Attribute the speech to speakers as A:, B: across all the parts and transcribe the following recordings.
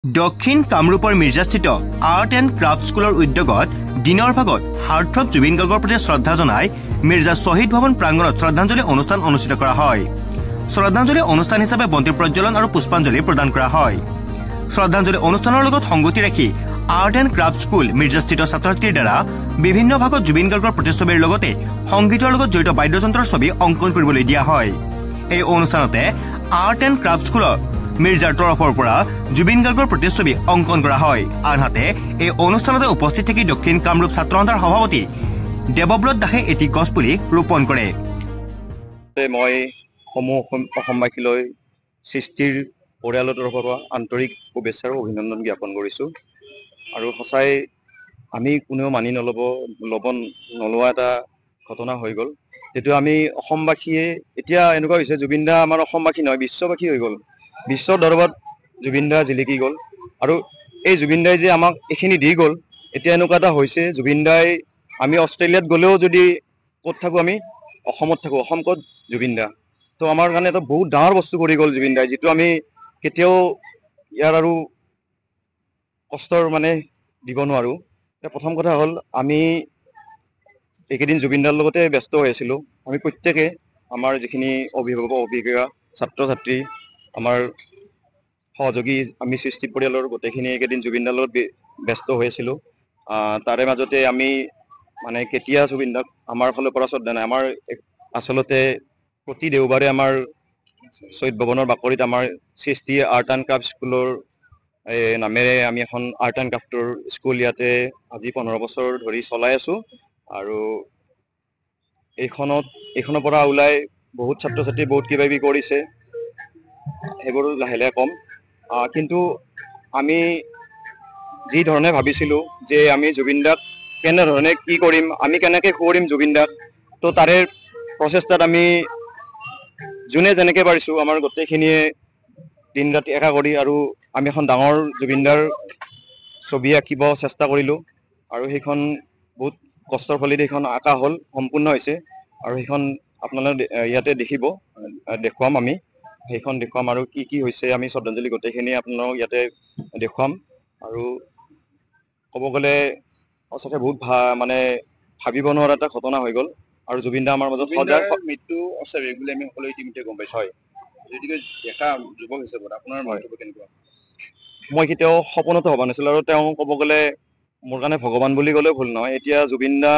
A: দক্ষিণ কামৰূপৰ মিৰ্জাস্থিত art and craft স্কুলৰ উদ্যোগত দিনৰ ভাগত হাৰ্টথ্ৰব জুবিন গাৰ্গৰ প্ৰতি শ্ৰদ্ধা জনাই মিৰ্জা শ্বহীদ ভৱন প্ৰাংগণত শ্ৰদ্ধাঞ্জলি অনুষ্ঠান অনুষ্ঠিত কৰা হয়। শ্ৰদ্ধাঞ্জলি অনুষ্ঠান হিচাপে বন্তি প্ৰজ্বলন আৰু পুষ্পাঞ্জলি প্ৰদান কৰা হয়। শ্ৰদ্ধাঞ্জলি অনুষ্ঠানৰ লগত সংগতি ৰাখি আৰ্ট এণ্ড ক্ৰাফ্ট স্কুল মিৰ্জাস্থিত ছাত্ৰ ছাত্ৰীৰ দ্বাৰা বিভিন্ন ভাগত জুবিন গাৰ্গৰ প্ৰতিচ্ছবিৰ লগতে সংগীতৰ লগত জড়িত বাদ্যযন্ত্ৰৰ ছবি অংকন কৰিবলৈ দিয়া হয়। এই অনুষ্ঠানতে আৰ্ট এণ্ড ক্ৰাফ্ট স্কুলৰ মিৰ্জাৰ তৰফৰ পৰা জুবিন গাৰ্গৰ প্ৰতিচ্ছবি অংকন কৰা হয়। আনহাতে এই অনুষ্ঠানতে উপস্থিত থাকি দক্ষিণ কামৰূপ ছাত্ৰ সন্থাৰ সভাপতি দেৱব্ৰত দাসে এটি গছপুলি ৰোপণ কৰে।
B: মই সমূহ অসমবাসীলৈ সৃষ্টিৰ পৰিয়ালৰ তৰফৰ পৰা আন্তৰিক শুভেচ্ছা আৰু অভিনন্দন জ্ঞাপন কৰিছোঁ। আৰু সঁচাই আমি কোনেও মানি নলোৱা এটা ঘটনা হৈ গ'ল। যিটো আমি অসমবাসীয়ে এতিয়া এনেকুৱা হৈছে, জুবিন দা আমাৰ অসমবাসী নহয়, বিশ্ববাসী হৈ গ'ল। বিশ্বৰ দৰবাৰত জুবিন দা জিলিকি গ'ল। আৰু এই জুবিন দাই যে আমাক এইখিনি দি গ'ল, এতিয়া এনেকুৱা এটা হৈছে, জুবিন দাই আমি অষ্ট্ৰেলিয়াত গ'লেও যদি ক'ত থাকোঁ, আমি অসমত থাকোঁ। অসম ক'ত? জুবিন দা। তো আমাৰ কাৰণে এটা বহুত ডাঙৰ বস্তু কৰি গ'ল জুবিন দাই, যিটো আমি কেতিয়াও ইয়াৰ আৰু কষ্টৰ দিব নোৱাৰোঁ। প্ৰথম কথা হ'ল, আমি এইকেইদিন জুবিন দাৰ লগতে ব্যস্ত হৈ আছিলোঁ। আমি প্ৰত্যেকে আমাৰ যিখিনি অভিভাৱক অভিভাৱিকা ছাত্ৰ ছাত্ৰী আমাৰ সহযোগী আমি সৃষ্টি পৰিয়ালৰ গোটেইখিনি এইকেইদিন জুবিন দাৰ লগত ব্যস্ত হৈ আছিলোঁ। তাৰে মাজতে আমি কেতিয়া জুবিন দাক আমাৰ ফালৰ পৰা শ্ৰদ্ধা নাই। আমাৰ আচলতে প্ৰতি দেওবাৰে আমাৰ শহীদ ভৱনৰ বাকৰিত আমাৰ সৃষ্টি আৰ্ট এণ্ড ক্ৰাফ্ট স্কুলৰ নামেৰে আমি এখন আৰ্ট এণ্ড ক্ৰাফ্টৰ স্কুল ইয়াতে আজি 15 বছৰ ধৰি চলাই আছোঁ। আৰু এইখনৰ পৰা ওলাই বহুত ছাত্ৰ ছাত্ৰী বহুত কিবা কিবি কৰিছে, সেইবোৰ লাহে লাহে কম। কিন্তু আমি যি ধৰণে ভাবিছিলোঁ যে আমি জুবিন দাক কেনেধৰণে কি কৰিম, আমি কেনেকৈ কৰিম জুবিন দাক, তো তাৰে প্ৰচেষ্টাত আমি যোনে যেনেকৈ পাৰিছোঁ আমাৰ গোটেইখিনিয়ে দিন ৰাতি একা কৰি আৰু আমি এখন ডাঙৰ জুবিন দাৰ ছবি আঁকিব চেষ্টা কৰিলোঁ। আৰু সেইখন বহুত কষ্টৰ ফলেদি সেইখন আঁকা হ'ল, সম্পূৰ্ণ হৈছে। আৰু সেইখন আপোনালোকে ইয়াতে দেখুৱাম আমি সেইখন দেখুৱাম আৰু কি কি হৈছে আমি শ্ৰদ্ধাঞ্জলি গোটেইখিনি আপোনালোকক ইয়াতে দেখুৱাম। আৰু ক'ব গ'লে সঁচাকৈ বহুত ভাবিব নোৱাৰা এটা ঘটনা হৈ গ'ল। আৰু জুবিন দা আমাৰ মাজত মৃত্যু অস্বাভাৱিক বুলি আমি সকলোৱে ইতিমধ্যে গম পাইছোঁ। হয়, গতিকে ডেকা যুৱক হিচাপত আপোনাৰ মন্তব্য কেনেকুৱা? মই কেতিয়াও সপোনতো ভবা নাছিলোঁ। আৰু তেওঁ ক'ব গ'লে মোৰ কাৰণে ভগৱান বুলি ক'লেও ভুল নহয়। এতিয়া জুবিন দা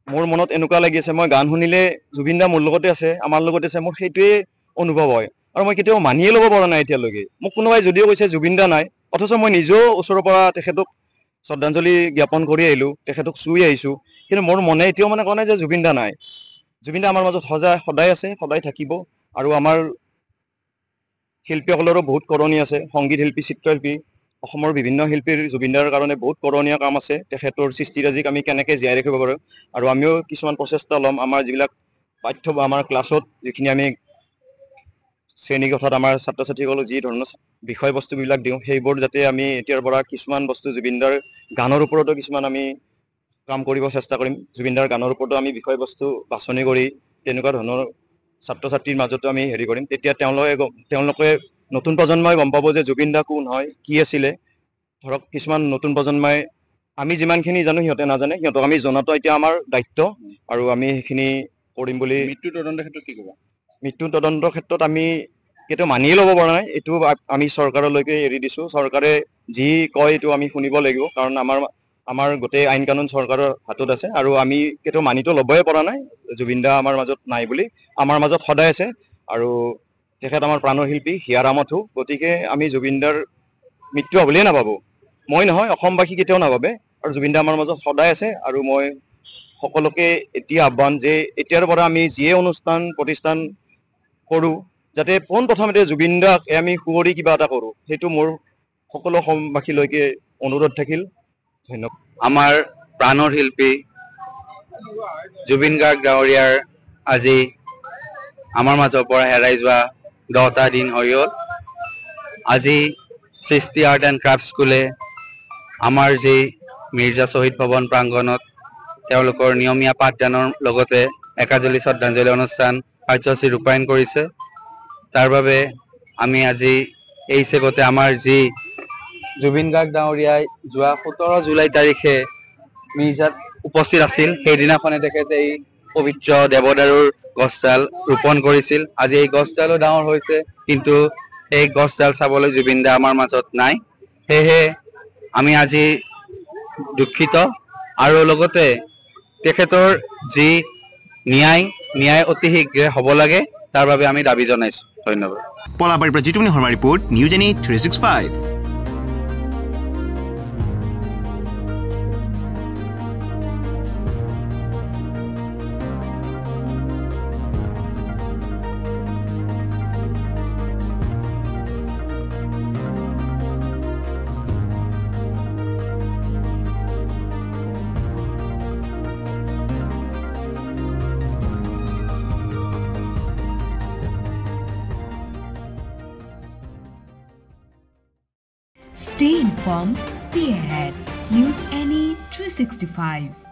B: মোৰ মনত এনেকুৱা লাগি আছে, মই গান শুনিলে জুবিন দা মোৰ লগতে আছে, আমাৰ লগতে আছে, মোৰ সেইটোৱে অনুভৱ হয়। আৰু মই কেতিয়াও মানিয়ে ল'ব পৰা নাই এতিয়ালৈকে। মোক কোনোবাই যদিও কৈছে জুবিন দা নাই, অথচ মই নিজেও ওচৰৰ পৰা তেখেতক শ্ৰদ্ধাঞ্জলি জ্ঞাপন কৰি আহিলোঁ, তেখেতক চুই আহিছোঁ, কিন্তু মোৰ মনে এতিয়াও কোৱা নাই যে জুবিন দা নাই। জুবিন দা আমাৰ মাজত সদায় আছে, সদায় থাকিব। আৰু আমাৰ শিল্পীসকলৰো বহুত কৰণী আছে, সংগীত শিল্পী, চিত্ৰশিল্পী, অসমৰ বিভিন্ন শিল্পীৰ জুবিন দাৰ কাৰণে বহুত কৰণীয় কাম আছে। তেখেতৰ সৃষ্টিৰাজিক আমি কেনেকৈ জীয়াই ৰাখিব পাৰোঁ, আৰু আমিও কিছুমান প্ৰচেষ্টা ল'ম। আমাৰ যিবিলাক আমাৰ ক্লাছত যিখিনি আমি শ্ৰেণীকোঠাত আমাৰ ছাত্ৰ ছাত্ৰীসকলক যি ধৰণৰ বিষয়বস্তুবিলাক দিওঁ, সেইবোৰ যাতে আমি এতিয়াৰ পৰা কিছুমান বস্তু জুবিনদাৰ গানৰ ওপৰতো কিছুমান আমি কাম কৰিব চেষ্টা কৰিম। জুবিনদাৰ গানৰ ওপৰতো আমি বিষয়বস্তু বাছনি কৰি তেনেকুৱা ধৰণৰ ছাত্ৰ ছাত্ৰীৰ মাজতো আমি কৰিম। তেতিয়া তেওঁলোকে নতুন প্ৰজন্মই গম পাব যে জুবিন দা কোন হয়, কি আছিলে। ধৰক কিছুমান নতুন প্ৰজন্মই আমি যিমানখিনি জানো সিহঁতে নাজানে, সিহঁতক আমি জনাটো এতিয়া আমাৰ দায়িত্ব। আৰু আমি সেইখিনি কৰিম বুলি। মৃত্যু তদন্তৰ ক্ষেত্ৰত কি ক'বা? মৃত্যু তদন্তৰ ক্ষেত্ৰত আমি কেতিয়াও মানিয়ে ল'ব পৰা নাই। এইটো আমি চৰকাৰলৈকে এৰি দিছোঁ। চৰকাৰে যি কয় এইটো আমি শুনিব লাগিব, কাৰণ আমাৰ গোটেই আইন কানুন চৰকাৰৰ হাতত আছে। আৰু আমি কেতিয়াও মানিতো ল'বই পৰা নাই জুবিন দা আমাৰ মাজত নাই বুলি। আমাৰ মাজত সদায় আছে। আৰু তেখেত আমাৰ প্ৰাণৰ শিল্পী, হিয়াৰ আমঠু। গতিকে আমি জুবিন দাৰ মৃত্যু হ'বলৈয়ে নাভাবোঁ। মই নহয়, অসমবাসী কেতিয়াও নাভাবে। আৰু জুবিন দা আমাৰ মাজত সদায় আছে। আৰু মই সকলোকে এতিয়া আহ্বান যে এতিয়াৰ পৰা আমি যিয়ে অনুষ্ঠান প্ৰতিষ্ঠান কৰোঁ, যাতে পোনপ্ৰথমতে জুবিন দাক আমি সুঁৱৰি কিবা এটা কৰোঁ। সেইটো মোৰ সকলো অসমবাসীলৈকে অনুৰোধ থাকিল। ধন্যবাদ।
C: আমাৰ প্ৰাণৰ শিল্পী জুবিন গাৰ্গ ডাঙৰীয়াৰ আজি আমাৰ মাজৰ পৰা হেৰাই যোৱা 10টা দিন হৈ গ'ল। আজি সৃষ্টি আৰ্ট এণ্ড ক্ৰাফ্ট স্কুলে আমাৰ যি মিৰ্জা শ্বহীদ ভৱন প্ৰাংগণত তেওঁলোকৰ নিয়মীয়া পাঠদানৰ লগতে একাজলি শ্ৰদ্ধাঞ্জলি অনুষ্ঠান কাৰ্যসূচী ৰূপায়ণ কৰিছে। তাৰ বাবে আমি আজি এই হিচাপতে আমাৰ যি জুবিন গাৰ্গ ডাঙৰীয়াই যোৱা 17 জুলাই তাৰিখে মিৰ্জাত উপস্থিত আছিল। সেইদিনাখনে তেখেতে এই পবিত্ৰ দেৱদাৰুৰ গছডাল ৰোপণ কৰিছিল। আজি এই গছডালো ডাঙৰ হৈছে, কিন্তু এই গছডাল চাবলৈ জুবিন দা আমাৰ মাজত নাই। সেয়েহে আমি আজি দুখিত, আৰু লগতে তেখেতৰ যি ন্যায় অতি শীঘ্ৰে হ'ব লাগে, তাৰ বাবে আমি দাবী জনাইছোঁ। ধন্যবাদ।
A: পলাবাৰীৰ পৰা Jitumoni Sharma report, news any 365।
D: Stay informed, stay ahead. News Any 365.